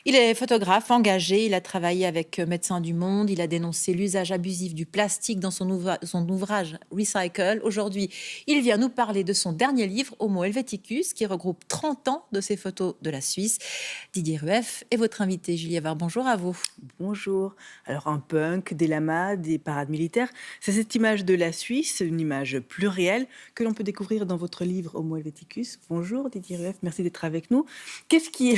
Il est photographe engagé, il a travaillé avec Médecins du Monde, il a dénoncé l'usage abusif du plastique dans son ouvrage Recycle. Aujourd'hui, il vient nous parler de son dernier livre, Homo Helveticus, qui regroupe 30 ans de ses photos de la Suisse. Didier Rueff est votre invité. Julie Havard, bonjour à vous. Bonjour. Alors un punk, des lamas, des parades militaires, c'est cette image de la Suisse, une image plurielle que l'on peut découvrir dans votre livre Homo Helveticus. Bonjour Didier Rueff, merci d'être avec nous. Qu'est-ce qui...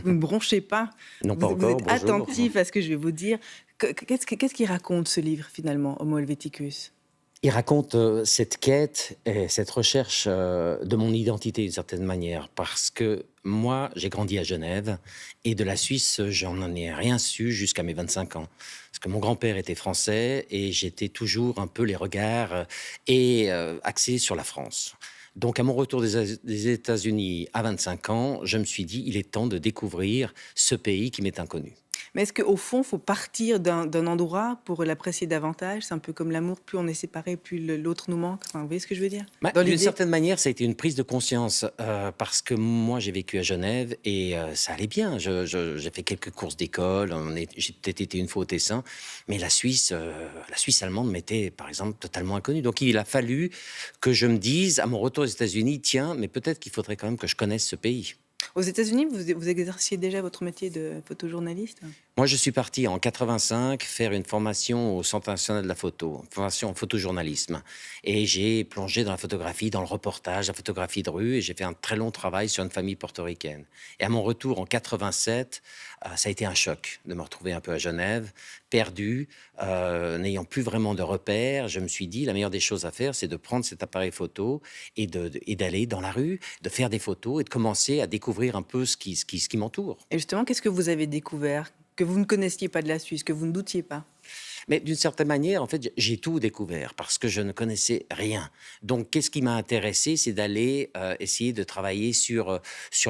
Vous ne bronchez pas, Non, pas vous encore, êtes bonjour. attentif à ce que je vais vous dire. Qu'est-ce qu'il raconte ce livre finalement, Homo Helveticus? Il raconte, cette quête et cette recherche, de mon identité d'une certaine manière. Parce que moi, j'ai grandi à Genève et de la Suisse, j'en ai rien su jusqu'à mes 25 ans. Parce que mon grand-père était français et j'étais toujours un peu les regards, axés sur la France. Donc à mon retour des États-Unis à 25 ans, je me suis dit: «Il est temps de découvrir ce pays qui m'est inconnu». Mais est-ce qu'au fond, il faut partir d'un endroit pour l'apprécier davantage? C'est un peu comme l'amour, plus on est séparés, plus l'autre nous manque. Enfin, vous voyez ce que je veux dire? Bah, Dans d'une l'idée. certaine manière, ça a été une prise de conscience, parce que moi, j'ai vécu à Genève et ça allait bien. J'ai fait quelques courses d'école, j'ai peut-être été une fois au Tessin, mais la Suisse allemande m'était, par exemple, totalement inconnue. Donc il a fallu que je me dise, à mon retour aux États-Unis: «Tiens, mais peut-être qu'il faudrait quand même que je connaisse ce pays». Aux États-Unis, vous exerciez déjà votre métier de photojournaliste? Moi, je suis parti en 85 faire une formation au Centre national de la photo, une formation en photojournalisme. Et j'ai plongé dans la photographie, dans le reportage, la photographie de rue, et j'ai fait un très long travail sur une famille portoricaine. Et à mon retour en 87, ça a été un choc de me retrouver un peu à Genève, perdu, n'ayant plus vraiment de repères. Je me suis dit, la meilleure des choses à faire, c'est de prendre cet appareil photo et d'aller dans la rue, de faire des photos et de commencer à découvrir un peu ce qui m'entoure. Et justement, qu'est-ce que vous avez découvert, que vous ne connaissiez pas de la Suisse, que vous ne doutiez pas? Mais d'une certaine manière, en fait, j'ai tout découvert parce que je ne connaissais rien. Donc, qu'est-ce qui m'a intéressé, c'est d'aller essayer de travailler sur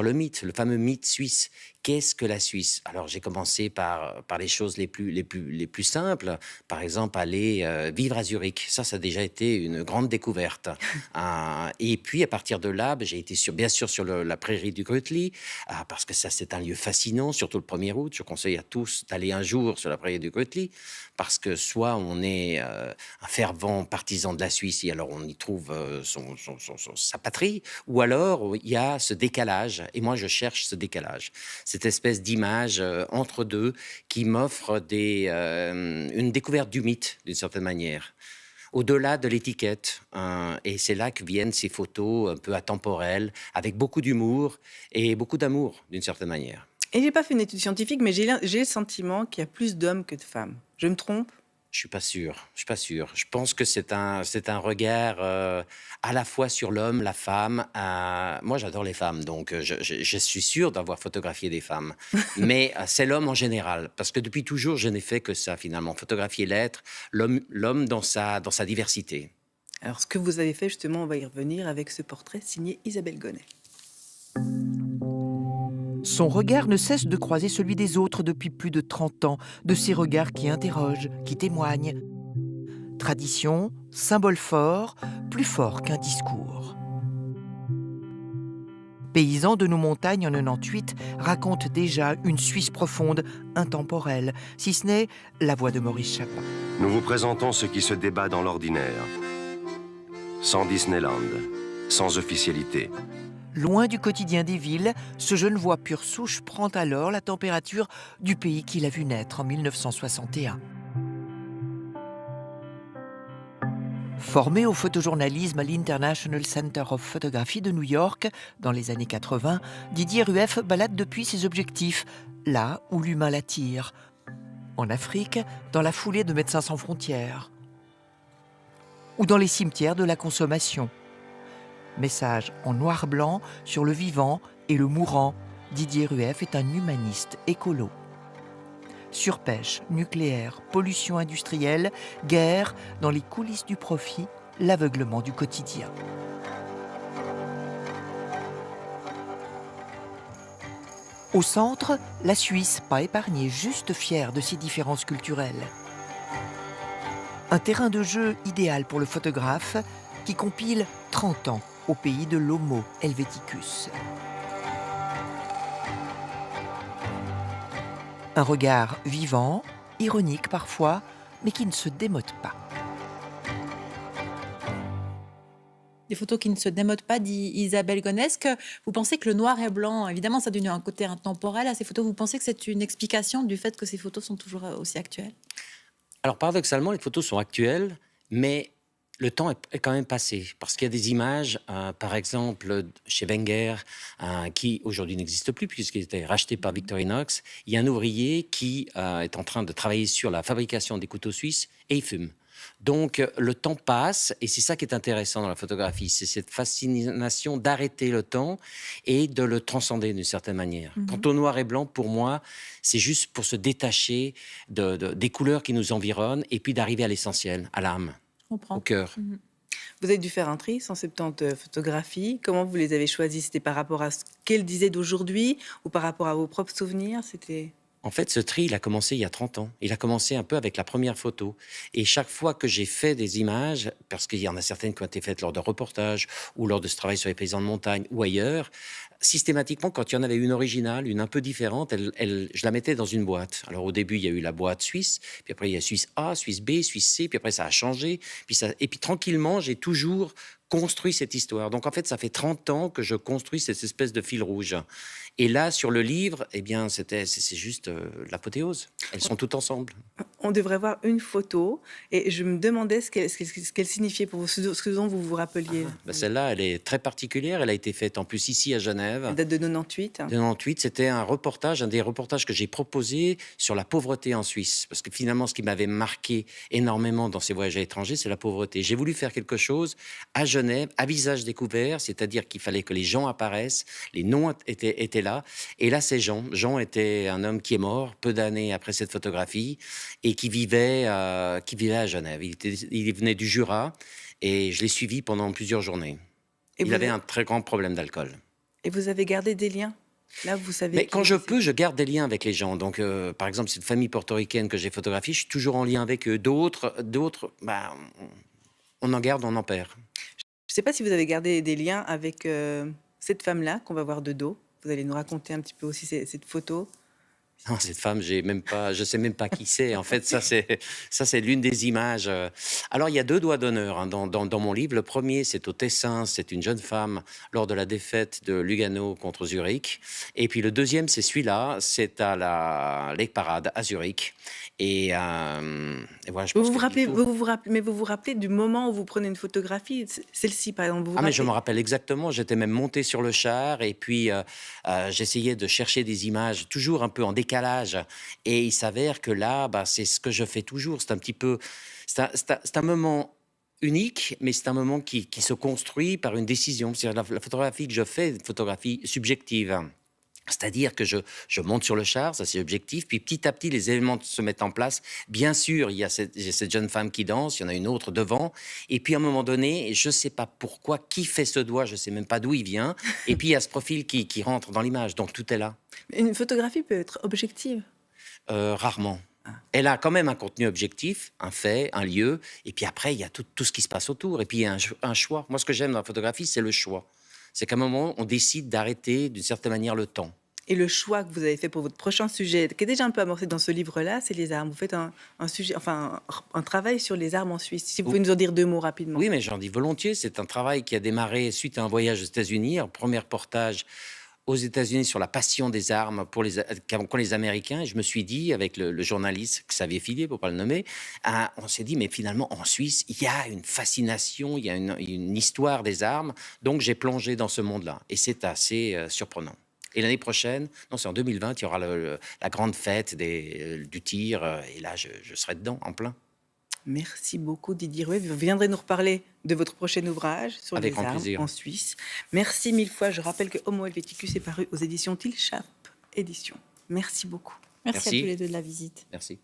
le mythe, le fameux mythe suisse. Qu'est-ce que la Suisse? Alors, j'ai commencé par les choses les plus simples. Par exemple, aller vivre à Zurich. Ça a déjà été une grande découverte. Et puis, à partir de là, ben, j'ai été bien sûr sur la prairie du Grütli, parce que ça, c'est un lieu fascinant, surtout le 1er août. Je conseille à tous d'aller un jour sur la prairie du Grütli, parce que soit on est un fervent partisan de la Suisse et alors on y trouve sa patrie, ou alors il y a ce décalage, et moi je cherche ce décalage, cette espèce d'image entre deux qui m'offre une découverte du mythe d'une certaine manière. Au-delà de l'étiquette, et c'est là que viennent ces photos un peu atemporelles, avec beaucoup d'humour et beaucoup d'amour d'une certaine manière. Et j'ai pas fait une étude scientifique, mais j'ai le sentiment qu'il y a plus d'hommes que de femmes. Je me trompe? Je suis pas sûr, je suis pas sûr. Je pense que c'est un regard, à la fois sur l'homme, la femme. Moi, j'adore les femmes, donc je suis sûr d'avoir photographié des femmes. Mais c'est l'homme en général, parce que depuis toujours, je n'ai fait que ça finalement, photographier l'être, l'homme dans sa diversité. Alors, ce que vous avez fait, justement, on va y revenir avec ce portrait signé Isabelle Gonnet. Son regard ne cesse de croiser celui des autres depuis plus de 30 ans, de ces regards qui interrogent, qui témoignent. Tradition, symbole fort, plus fort qu'un discours. Paysan de nos montagnes en 98 raconte déjà une Suisse profonde, intemporelle, si ce n'est la voix de Maurice Chapin. Nous vous présentons ce qui se débat dans l'ordinaire. Sans Disneyland, sans officialité. Loin du quotidien des villes, ce Genevois pure souche prend alors la température du pays qu'il a vu naître en 1961. Formé au photojournalisme à l'International Center of Photography de New York dans les années 80, Didier Rueff balade depuis ses objectifs, là où l'humain l'attire. En Afrique, dans la foulée de Médecins sans frontières. Ou dans les cimetières de la consommation. Message en noir-blanc sur le vivant et le mourant. Didier Rueff est un humaniste écolo. Surpêche, nucléaire, pollution industrielle, guerre, dans les coulisses du profit, l'aveuglement du quotidien. Au centre, la Suisse, pas épargnée, juste fière de ses différences culturelles. Un terrain de jeu idéal pour le photographe qui compile 30 ans au pays de l'Homo Helveticus. Un regard vivant, ironique parfois, mais qui ne se démode pas. Des photos qui ne se démodent pas, dit Isabelle Gonesse. Est-ce que vous pensez que le noir et blanc, évidemment, ça donne un côté intemporel à ces photos, vous pensez que c'est une explication du fait que ces photos sont toujours aussi actuelles? Alors paradoxalement, les photos sont actuelles, mais le temps est quand même passé. Parce qu'il y a des images, par exemple, chez Wenger, qui aujourd'hui n'existe plus puisqu'il était racheté par Victorinox. Il y a un ouvrier qui est en train de travailler sur la fabrication des couteaux suisses et il fume. Donc le temps passe et c'est ça qui est intéressant dans la photographie, c'est cette fascination d'arrêter le temps et de le transcender d'une certaine manière. Quant au noir et blanc, pour moi, c'est juste pour se détacher des couleurs qui nous environnent et puis d'arriver à l'essentiel, à l'âme, Je comprends. au cœur. Vous avez dû faire un tri, 170 photographies. Comment vous les avez choisies? C'était par rapport à ce qu'elles disaient d'aujourd'hui ou par rapport à vos propres souvenirs? C'était... En fait, ce tri, il a commencé il y a 30 ans. Il a commencé un peu avec la première photo. Et chaque fois que j'ai fait des images, parce qu'il y en a certaines qui ont été faites lors de reportages ou lors de ce travail sur les paysans de montagne ou ailleurs, systématiquement, quand il y en avait une originale, une un peu différente, je la mettais dans une boîte. Alors au début, il y a eu la boîte suisse, puis après il y a Suisse A, Suisse B, Suisse C, puis après ça a changé. Et puis tranquillement, j'ai toujours construit cette histoire. Donc en fait, ça fait 30 ans que je construis cette espèce de fil rouge. Et là, sur le livre, eh bien, c'est juste l'apothéose. Elles sont toutes ensemble. On devrait voir une photo et je me demandais ce qu'elle signifiait pour vous, ce dont vous vous rappeliez. Ben, celle-là, elle est très particulière. Elle a été faite en plus ici à Genève. Elle date de 98. De 98, c'était un des reportages que j'ai proposé sur la pauvreté en Suisse. Parce que finalement, ce qui m'avait marqué énormément dans ces voyages à l'étranger, c'est la pauvreté. J'ai voulu faire quelque chose à Genève, à visage découvert, c'est-à-dire qu'il fallait que les gens apparaissent, les noms étaient là. Et là, c'est Jean. Jean était un homme qui est mort peu d'années après cette photographie et qui vivait à Genève. Il venait du Jura et je l'ai suivi pendant plusieurs journées. Il avait un très grand problème d'alcool. Et vous avez gardé des liens? Là, vous savez. Mais quand je peux, je garde des liens avec les gens. Donc, par exemple, cette famille portoricaine que j'ai photographiée, je suis toujours en lien avec eux. D'autres, bah, on en garde, on en perd. Je ne sais pas si vous avez gardé des liens avec cette femme-là qu'on va voir de dos. Vous allez nous raconter un petit peu aussi cette photo. Non, cette femme, je sais même pas qui c'est. En fait, ça c'est l'une des images. Alors, il y a 2 doigts d'honneur hein, dans mon livre. Le premier, c'est au Tessin. C'est une jeune femme lors de la défaite de Lugano contre Zurich. Et puis le deuxième, c'est celui-là. C'est à la Lake Parade à Zurich. Et voilà, je pense Vous vous que rappelez, vous vous rappelez du moment où vous prenez une photographie? Celle-ci, par exemple. mais je me rappelle exactement. J'étais même monté sur le char et puis j'essayais de chercher des images toujours un peu en décalage. Et il s'avère que là, bah, c'est ce que je fais toujours. C'est un petit peu, c'est un moment unique, mais c'est un moment qui se construit par une décision. C'est la photographie que je fais, une photographie subjective. C'est-à-dire que je monte sur le char, ça c'est objectif, puis petit à petit les éléments se mettent en place. Bien sûr, il y a cette jeune femme qui danse, il y en a une autre devant, et puis à un moment donné, je ne sais pas pourquoi, qui fait ce doigt, je ne sais même pas d'où il vient, et puis il y a ce profil qui rentre dans l'image, donc tout est là. Une photographie peut être objective. Rarement. Elle a quand même un contenu objectif, un fait, un lieu, et puis après il y a tout ce qui se passe autour, et puis il y a un choix. Moi ce que j'aime dans la photographie, c'est le choix. C'est qu'à un moment, on décide d'arrêter d'une certaine manière le temps. Et le choix que vous avez fait pour votre prochain sujet, qui est déjà un peu amorcé dans ce livre-là, c'est les armes. Vous faites un sujet, enfin un travail sur les armes en Suisse. Si vous pouvez nous en dire 2 mots rapidement. Oui, mais j'en dis volontiers. C'est un travail qui a démarré suite à un voyage aux États-Unis, un premier reportage aux États-Unis sur la passion des armes qu'ont les Américains. Et je me suis dit, avec le journaliste Xavier Fillier, pour pas le nommer, on s'est dit, mais finalement, en Suisse, il y a une fascination, il y a une histoire des armes. Donc, j'ai plongé dans ce monde-là. Et c'est assez surprenant. Et l'année prochaine, non, c'est en 2020, il y aura la grande fête du tir. Et là, je serai dedans, en plein. Merci beaucoup Didier Rueff. Vous viendrez nous reparler de votre prochain ouvrage sur Avec les grand armes plaisir. en Suisse. Merci 1000 fois. Je rappelle que Homo Helveticus est paru aux éditions Tilschap Éditions. Merci beaucoup. Merci à Merci. tous les deux de la visite. Merci.